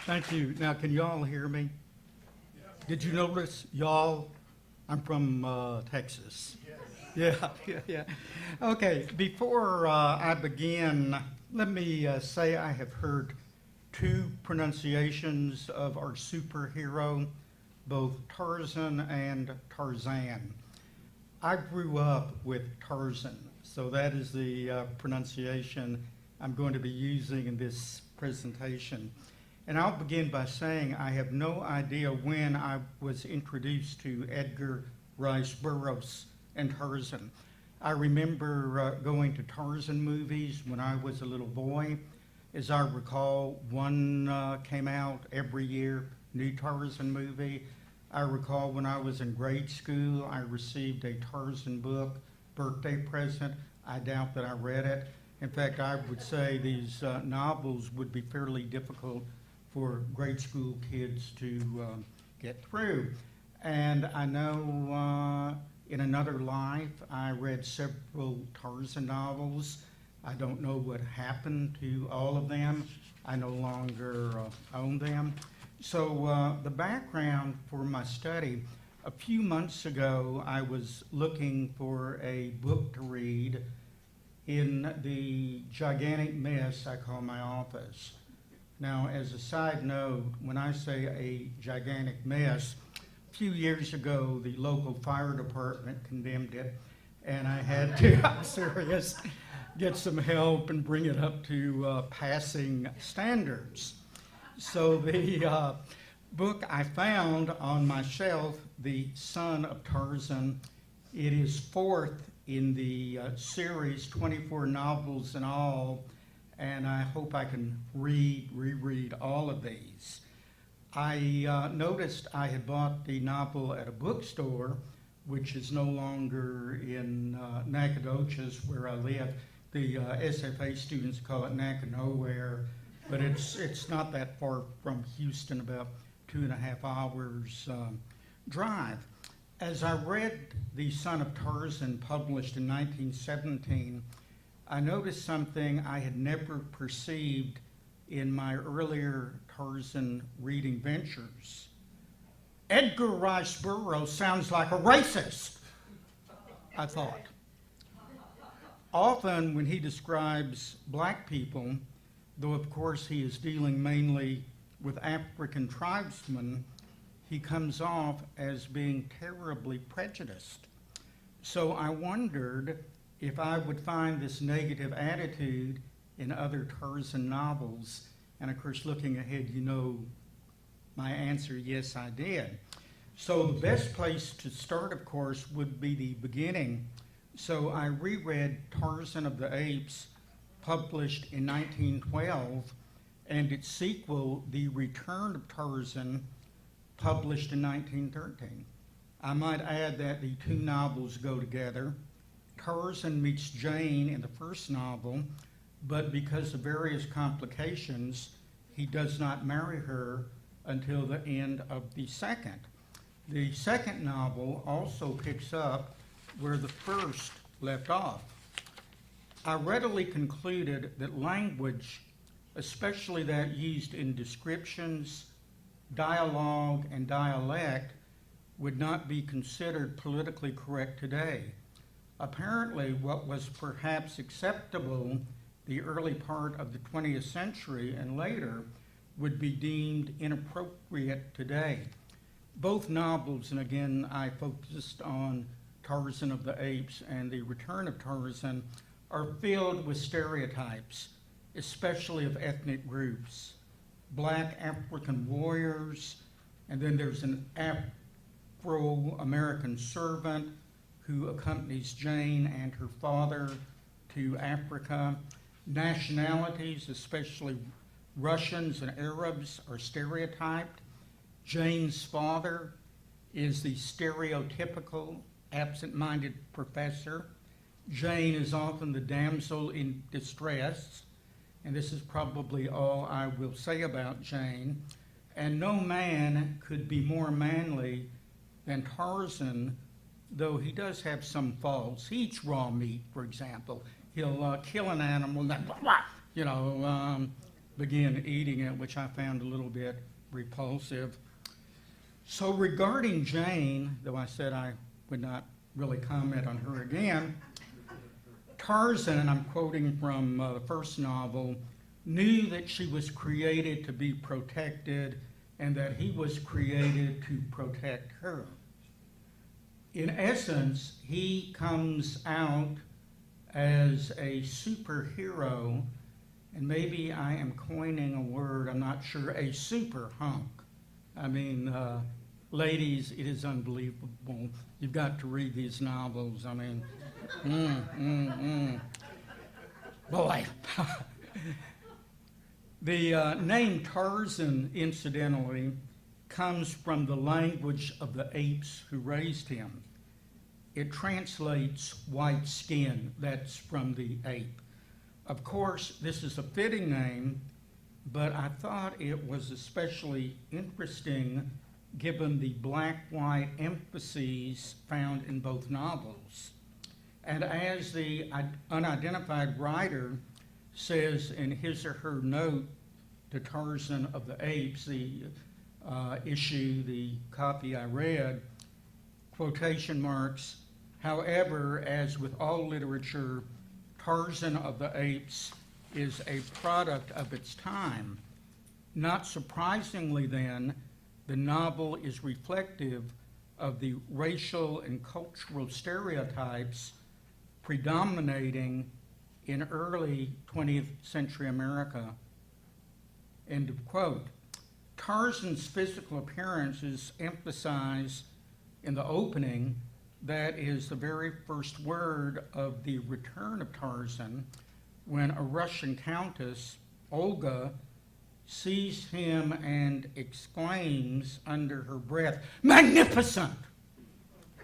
Thank you. Now, can you all hear me? Did you notice, y'all? I'm from Texas. Yeah. Okay, before I begin, let me say I have heard two pronunciations of our superhero, both Tarzan and Tarzan. I grew up with Tarzan, so that is the pronunciation I'm going to be using in this presentation. And I'll begin by saying I have no idea when I was introduced to Edgar Rice Burroughs and Tarzan. I remember going to Tarzan movies when I was a little boy. As I recall, one came out every year, new Tarzan movie. I recall when I was in grade school, I received a Tarzan book, birthday present. I doubt that I read it. In fact, I would say these novels would be fairly difficult for grade school kids to get through. And I know in another life, I read several Tarzan novels. I don't know what happened to all of them. I no longer own them. So the background for my study, a few months ago, I was looking for a book to read in the gigantic mess I call my office. Now, as a side note, when I say a gigantic mess, a few years ago, the local fire department condemned it, and I had to, I'm serious, get some help and bring it up to passing standards. So the book I found on my shelf, The Son of Tarzan, it is fourth in the series, 24 novels in all, and I hope I can reread all of these. I noticed I had bought the novel at a bookstore, which is no longer in Nacogdoches, where I live. The SFA students call it Nacognowhere, but it's not that far from Houston, about 2.5 hours drive. As I read The Son of Tarzan, published in 1917, I noticed something I had never perceived in my earlier Tarzan reading ventures. Edgar Rice Burroughs sounds like a racist, I thought. Often when he describes black people, though of course he is dealing mainly with African tribesmen, he comes off as being terribly prejudiced. So I wondered if I would find this negative attitude in other Tarzan novels. And of course, looking ahead, you know my answer, yes, I did. So the best place to start, of course, would be the beginning. So I reread Tarzan of the Apes, published in 1912, and its sequel, The Return of Tarzan, published in 1913. I might add that the two novels go together. Tarzan meets Jane in the first novel, but because of various complications, he does not marry her until the end of the second. The second novel also picks up where the first left off. I readily concluded that language, especially that used in descriptions, dialogue, and dialect, would not be considered politically correct today. Apparently, what was perhaps acceptable the early part of the 20th century and later would be deemed inappropriate today. Both novels, and again, I focused on Tarzan of the Apes and The Return of Tarzan, are filled with stereotypes, especially of ethnic groups. Black African warriors, and then there's an Afro-American servant who accompanies Jane and her father to Africa. Nationalities, especially Russians and Arabs, are stereotyped. Jane's father is the stereotypical absent-minded professor. Jane is often the damsel in distress, and this is probably all I will say about Jane. And no man could be more manly than Tarzan, though he does have some faults. He eats raw meat, for example. He'll kill an animal, and then, began eating it, which I found a little bit repulsive. So regarding Jane, though I said I would not really comment on her again, Tarzan, and I'm quoting from the first novel, knew that she was created to be protected and that he was created to protect her. In essence, he comes out as a superhero, and maybe I am coining a word, I'm not sure, a super hunk. I mean, ladies, it is unbelievable. You've got to read these novels. I mean, boy. The name Tarzan, incidentally, comes from the language of the apes who raised him. It translates white skin. That's from the ape. Of course, this is a fitting name, but I thought it was especially interesting given the black-white emphases found in both novels. And as the unidentified writer says in his or her note to Tarzan of the Apes, the issue, the copy I read, quotation marks, however, as with all literature, Tarzan of the Apes is a product of its time. Not surprisingly then, the novel is reflective of the racial and cultural stereotypes predominating in early 20th century America. End of quote. Tarzan's physical appearance is emphasized in the opening. That is the very first word of the Return of Tarzan, when a Russian countess, Olga, sees him and exclaims under her breath, "Magnificent!"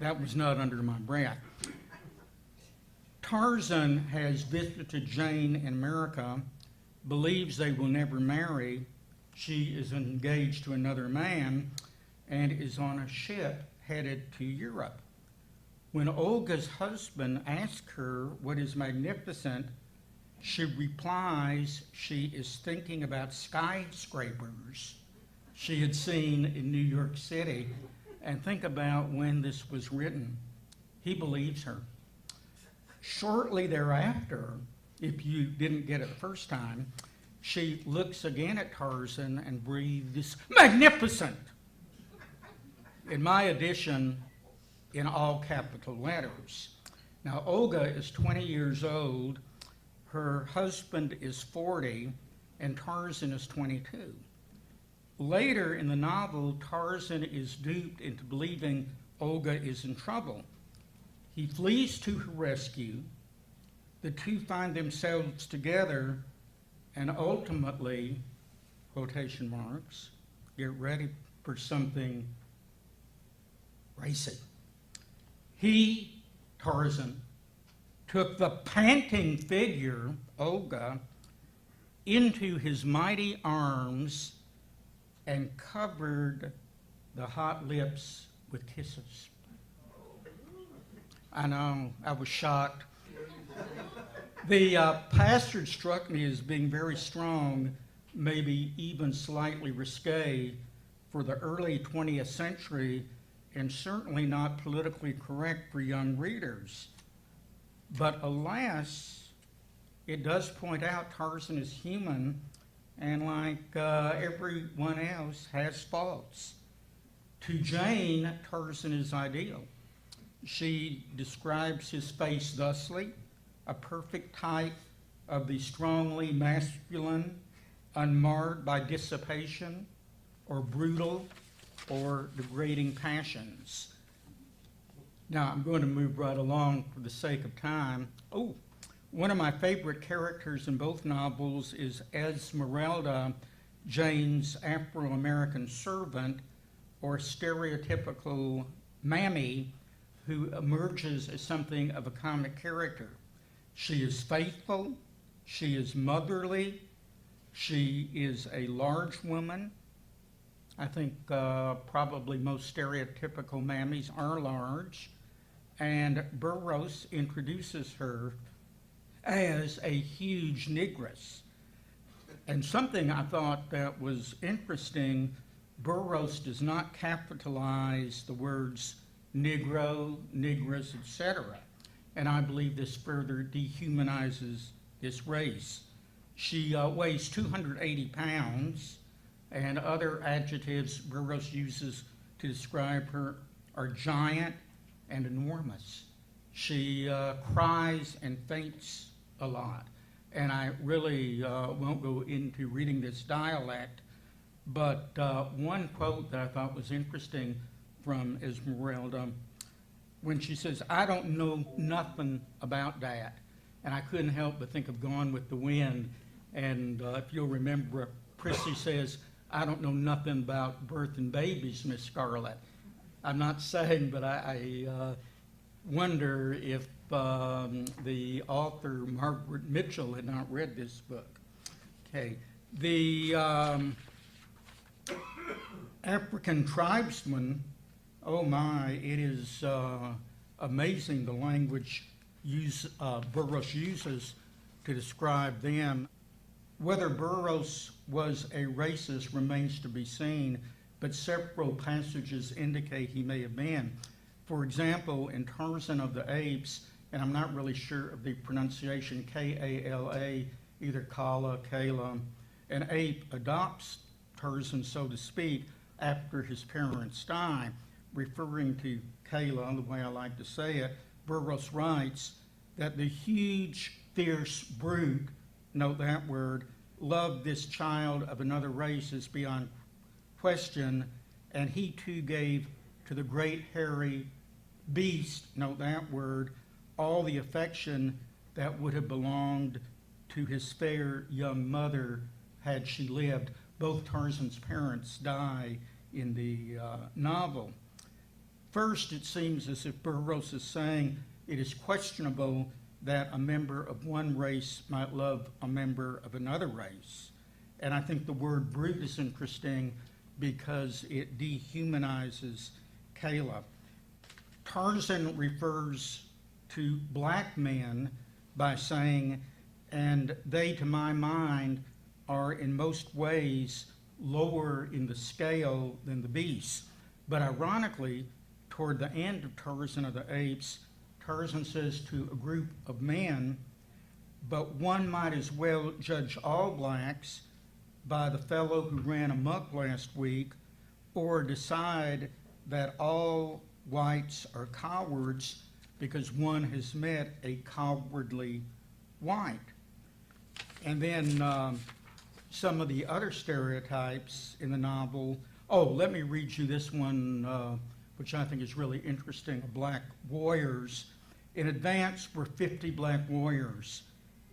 That was not under my breath. Tarzan has visited Jane in America, believes they will never marry. She is engaged to another man and is on a ship headed to Europe. When Olga's husband asks her what is magnificent, she replies she is thinking about skyscrapers she had seen in New York City. And think about when this was written. He believes her. Shortly thereafter, if you didn't get it the first time, she looks again at Tarzan and breathes, "Magnificent!" In my edition, in all capital letters. Now, Olga is 20 years old, her husband is 40, and Tarzan is 22. Later in the novel, Tarzan is duped into believing Olga is in trouble. He flees to her rescue. The two find themselves together, and ultimately, quotation marks, get ready for something racy. He, Tarzan, took the panting figure, Olga, into his mighty arms and covered the hot lips with kisses. I know, I was shocked. The passage struck me as being very strong, maybe even slightly risque for the early 20th century, and certainly not politically correct for young readers. But alas, it does point out Tarzan is human and, like everyone else, has faults. To Jane, Tarzan is ideal. She describes his face thusly, a perfect type of the strongly masculine, unmarred by dissipation or brutal or degrading passions. Now, I'm going to move right along for the sake of time. Oh, one of my favorite characters in both novels is Esmeralda, Jane's Afro-American servant, or stereotypical mammy, who emerges as something of a comic character. She is faithful, she is motherly, she is a large woman. I think probably most stereotypical mammies are large. And Burroughs introduces her as a huge negress. And something I thought that was interesting, Burroughs does not capitalize the words Negro, Negress, etc. And I believe this further dehumanizes this race. She weighs 280 pounds, and other adjectives Burroughs uses to describe her are giant and enormous. She cries and faints a lot. And I really won't go into reading this dialect, but one quote that I thought was interesting from Esmeralda, when she says, "I don't know nothing about that." And I couldn't help but think of Gone with the Wind. And if you'll remember, Prissy says, "I don't know nothing about birth and babies, Miss Scarlett." I'm not saying, but I wonder if the author, Margaret Mitchell, had not read this book. Okay. The African tribesmen, oh my, it is amazing the language Burroughs uses to describe them. Whether Burroughs was a racist remains to be seen, but several passages indicate he may have been. For example, in Tarzan of the Apes, and I'm not really sure of the pronunciation, K-A-L-A, either Kala, an ape adopts Tarzan, so to speak, after his parents die. Referring to Kala, the way I like to say it, Burroughs writes that the huge, fierce brute, note that word, loved this child of another race is beyond question, and he too gave to the great hairy beast, note that word, all the affection that would have belonged to his fair young mother had she lived. Both Tarzan's parents die in the novel. First, it seems as if Burroughs is saying it is questionable that a member of one race might love a member of another race. And I think the word brute is interesting because it dehumanizes Kala. Tarzan refers to black men by saying, "And they, to my mind, are in most ways lower in the scale than the beasts." But ironically, toward the end of Tarzan of the Apes, Tarzan says to a group of men, "But one might as well judge all blacks by the fellow who ran amok last week, or decide that all whites are cowards because one has met a cowardly white." And then some of the other stereotypes in the novel. Oh, let me read you this one, which I think is really interesting. Black warriors. In advance were 50 black warriors.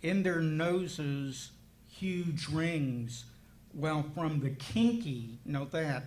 In their noses, huge rings, while from the kinky, note that,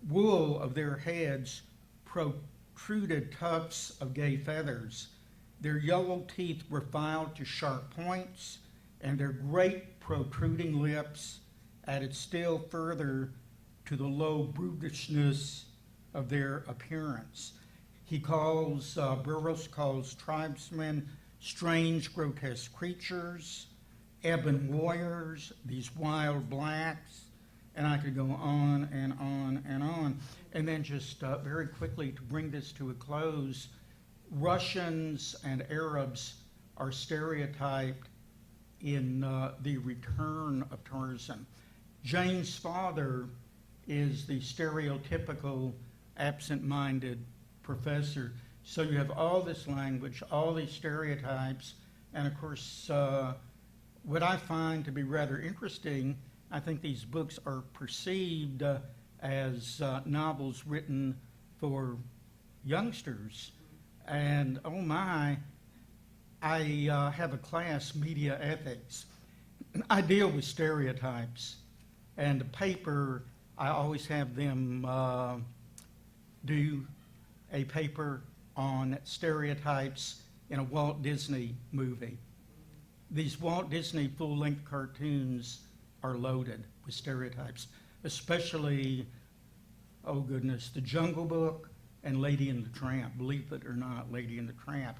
wool of their heads protruded tufts of gay feathers. Their yellow teeth were filed to sharp points, and their great protruding lips added still further to the low brutishness of their appearance. Burroughs calls tribesmen strange, grotesque creatures, ebon warriors, these wild blacks, and I could go on and on and on. And then just very quickly to bring this to a close, Russians and Arabs are stereotyped in The Return of Tarzan. Jane's father is the stereotypical absent-minded professor. So you have all this language, all these stereotypes, and of course, what I find to be rather interesting, I think these books are perceived as novels written for youngsters. And oh my, I have a class, Media Ethics. I deal with stereotypes. And the paper, I always have them do a paper on stereotypes in a Walt Disney movie. These Walt Disney full-length cartoons are loaded with stereotypes, especially, oh goodness, The Jungle Book and Lady and the Tramp. Believe it or not, Lady and the Tramp.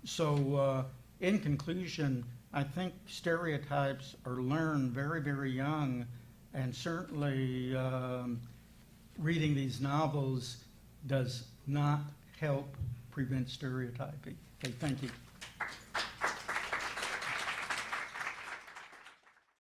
So in conclusion, I think stereotypes are learned very, very young, and certainly reading these novels does not help prevent stereotyping. Okay, thank you.